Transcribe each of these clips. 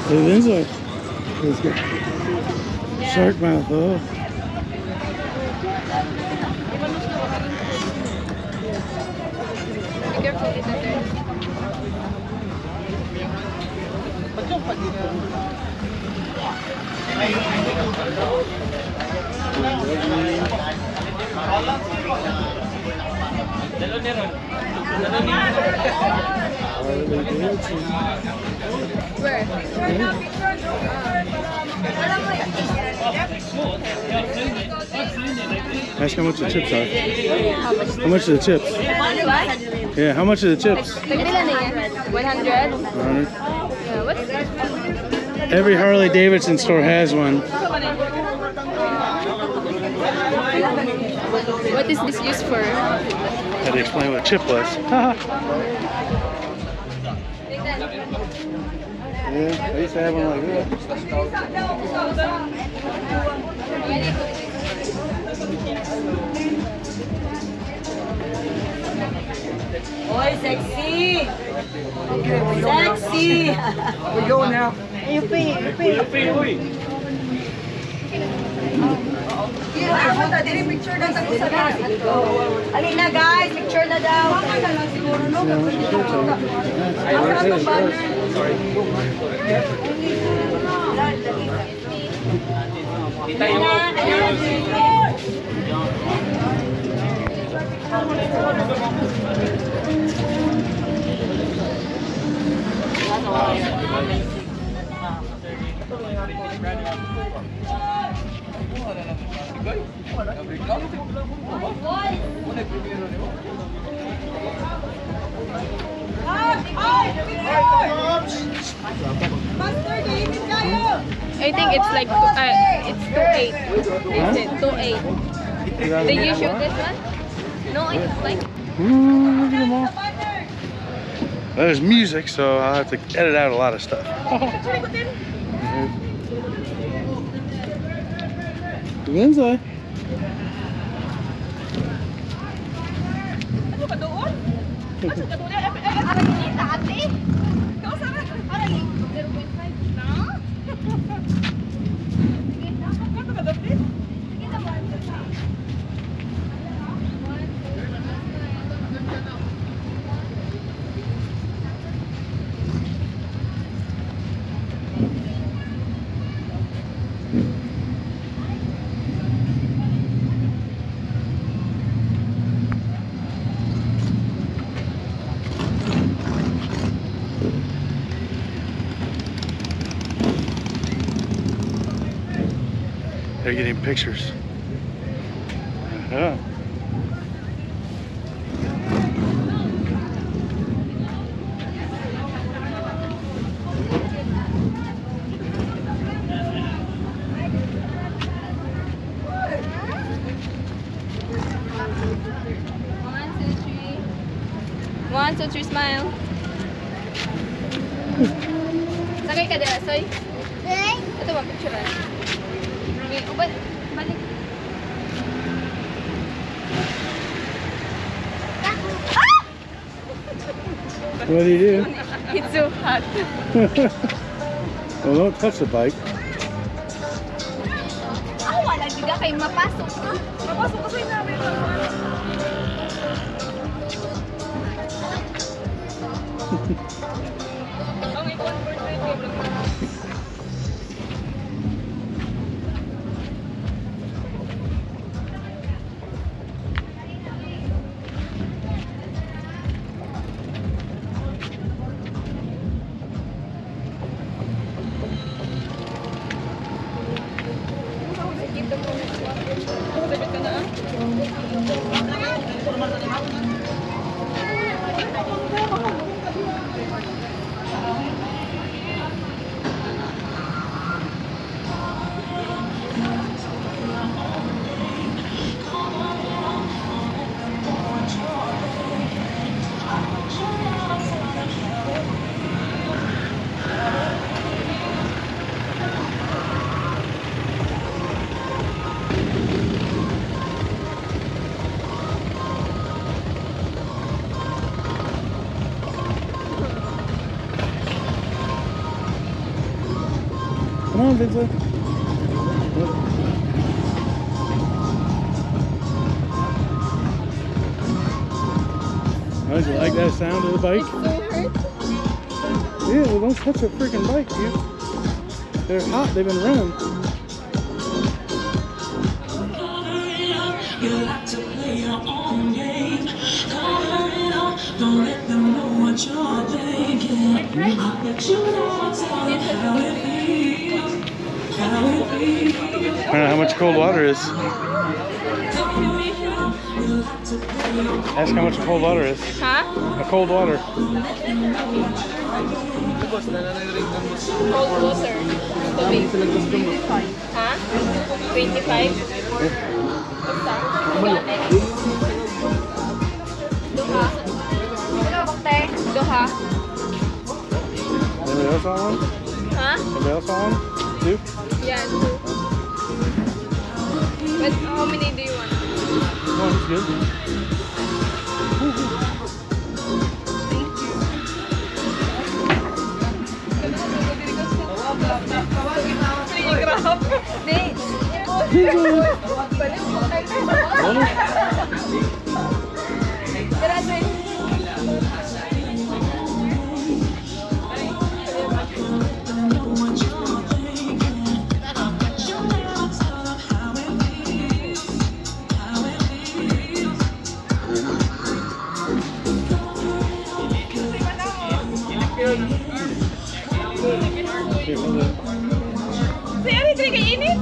Hey, vinzoy. Let's go. Shark mouth, oh. Be careful with the dirt. Where? Ask how much the chips are. How much? How much are the chips? Yeah, how much are the chips? 100? 100? Yeah, what's Every Harley Davidson store has one. What is this used for? Had to explain what a chip was. Yeah, I used to have one like that. Oi, sexy! Sexy! We go now. You pay. Picture na alin na guys, picture na daw. I think it's like it's 2.8. Is it 2.8? Did you shoot this one? No, it's like. Ooh, look at them all. There's music, so I'll have to edit out a lot of stuff. Vinzoy. They're getting pictures. One, two, three, smile. Sakay ka dira, soy. Ito ba, picture ba? Balik. What do you do? It's so hot. Well, don't touch the bike. Ako wala, giga kayo mapasok. Mapasok kasi namin. Vinzoy. Don't you like that sound of the bike? It's so hurt. Yeah, well, don't touch a freaking bike, dude. They're hot. They've been running. You like to play your own game. Cover it up, don't let them know what you're thinking. I'll let you know how it feels. How it feels. I don't know how much cold water is. Ask how much cold water is. Huh? A cold water. Cold water. Tubig. Huh? 25? Basta. Duha. Duha. Anybody else want one? Huh? Anybody else want one? Two? Yeah, 2. But how many do you want? One is good. Say, ano yung kainit?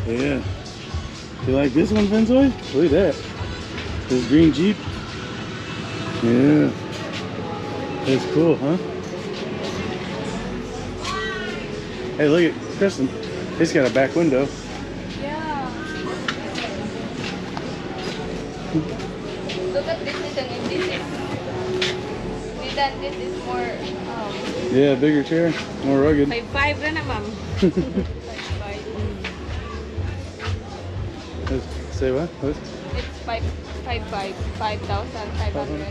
Yeah. You like this one, Vinzoy? Look at that. This green Jeep. Yeah. That's cool, huh? Hey, look at Kristine. He's got a back window. Yeah. Look at this is an this is more Yeah, bigger chair, more rugged. 5'5" na ma'am. 5'5". Say what? What? It's 5,500.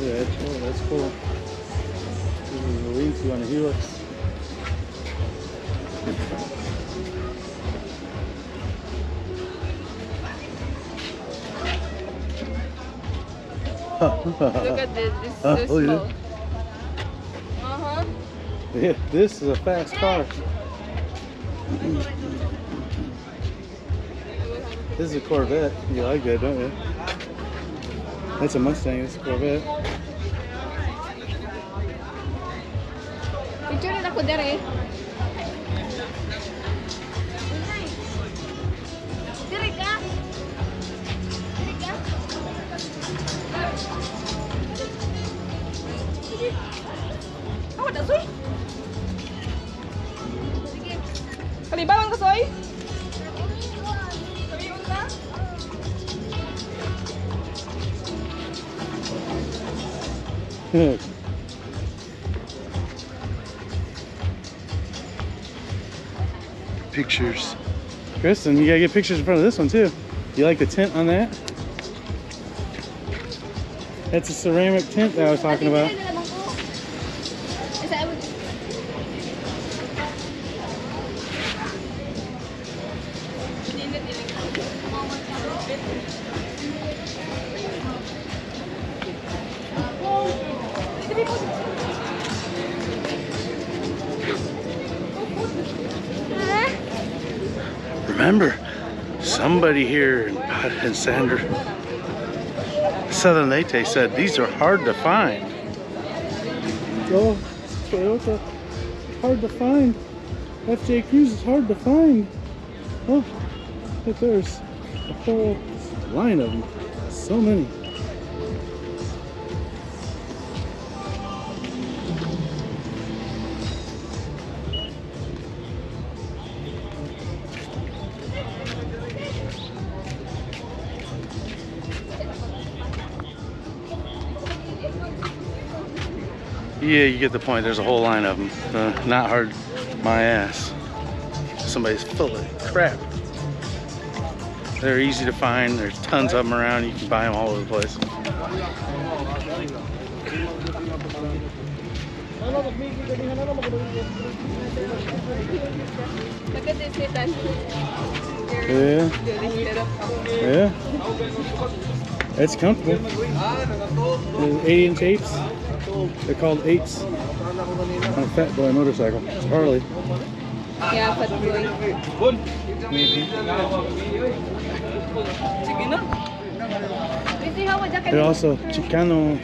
Yeah, that's cool. This is a lean-to on a helix. Look at this. This is Oh, small. yeah. Yeah, this is a fast car. This is a Corvette. You like that, don't you? That's a Mustang. It's a Corvette. Picture na ako dere. Dere ka. Dere ka. Oh, that's it. Kalibawan ko, Soy. Kalibawan ka. Pictures. Kristen, you gotta get pictures in front of this one too. You like the tint on that? That's a ceramic tint that I was talking about. Remember, somebody here in Southern Leyte said these are hard to find. Oh, Toyota, hard to find. FJQs is hard to find. Oh, look, there's a whole line of them. So many. Yeah, you get the point. There's a whole line of them. Not hard, my ass. Somebody's full of crap. They're easy to find. There's tons of them around. You can buy them all over the place. Look at this, Nathan. Yeah. Yeah. It's comfortable. There's 8-inch 8s. They're called 8s on a Fat Boy motorcycle. It's Harley. Yeah, Fat Boy. They're also Chicano.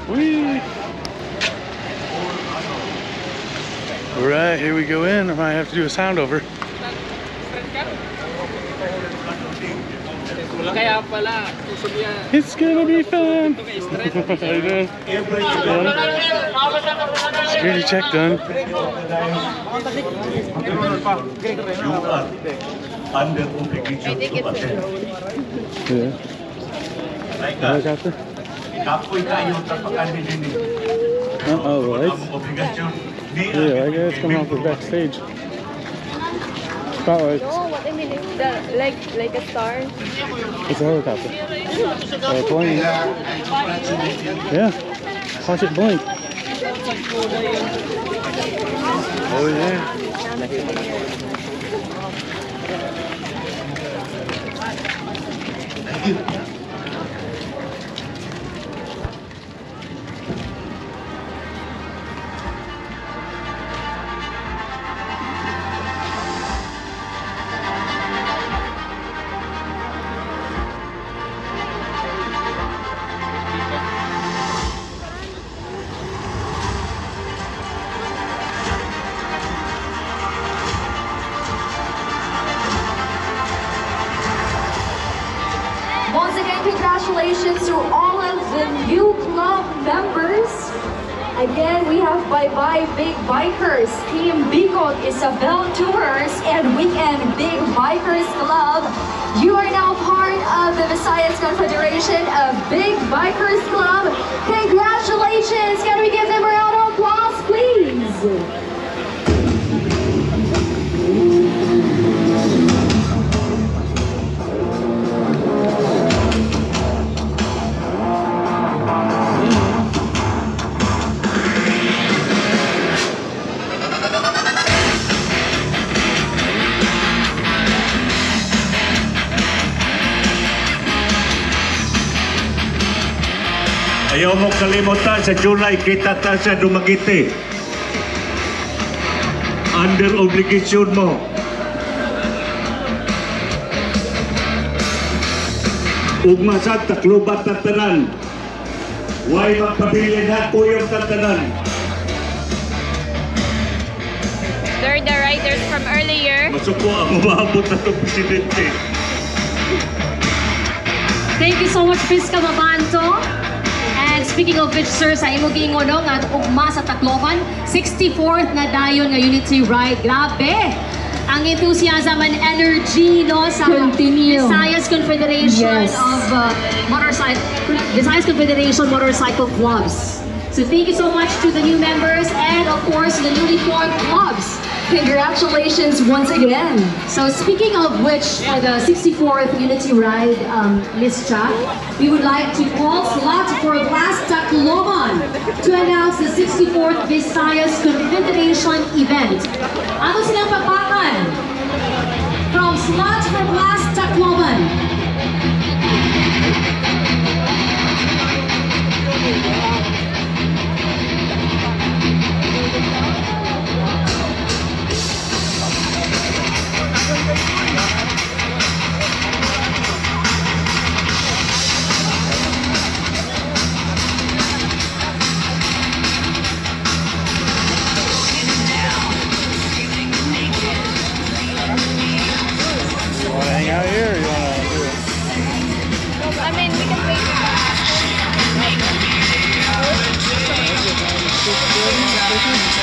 Whee! Alright, here we go in. I might have to do a sound over. It's gonna be fun. How you doing? Security check done. I think it's Yeah. Helicopter? Oh, the lights? Yeah, I guess it's coming off the backstage. Spotlights. no, what I mean is like a star. It's a helicopter. Or a plane. Yeah. Watch it blink. Oh yeah. Once again, congratulations to all of the new club members. Again, we have Bye Bye Big Bikers, Team Bicog, Isabel Tours, and Weekend Big Bikers Club. You are now part of the Visayas Confederation of Big Bikers Club. Congratulations! Can we give them a round of applause, please? Ayaw mo kalimutan sa July, kita ta sa Dumaguete. Under obligation mo. Ugma sa taklubat tatanan. Huwag magpabilin na po yung tatanan. They're the riders from earlier. Masuko ang maabot na itong presidente. Thank you so much, Fiska Mabanto. And speaking of which, sir, sa imo gingonong at ugma sa Tacloban, 64th na dayon nga Unity Ride. Grabe! Ang enthusiasm and energy no sa Continue. Visayas Confederation Yes. of Visayas Confederation Motorcycle Clubs. So thank you so much to the new members and of course the newly formed clubs. Congratulations once again. So speaking of which, for the 64th Unity Ride, Miss Cha, we would like to call slot for Blast Tacloban to announce the 64th Visayas Confederation event. Ano silang papakan? From slot for Blast Tacloban. Want to hang out here or you want to do it? I mean, we can wait. This is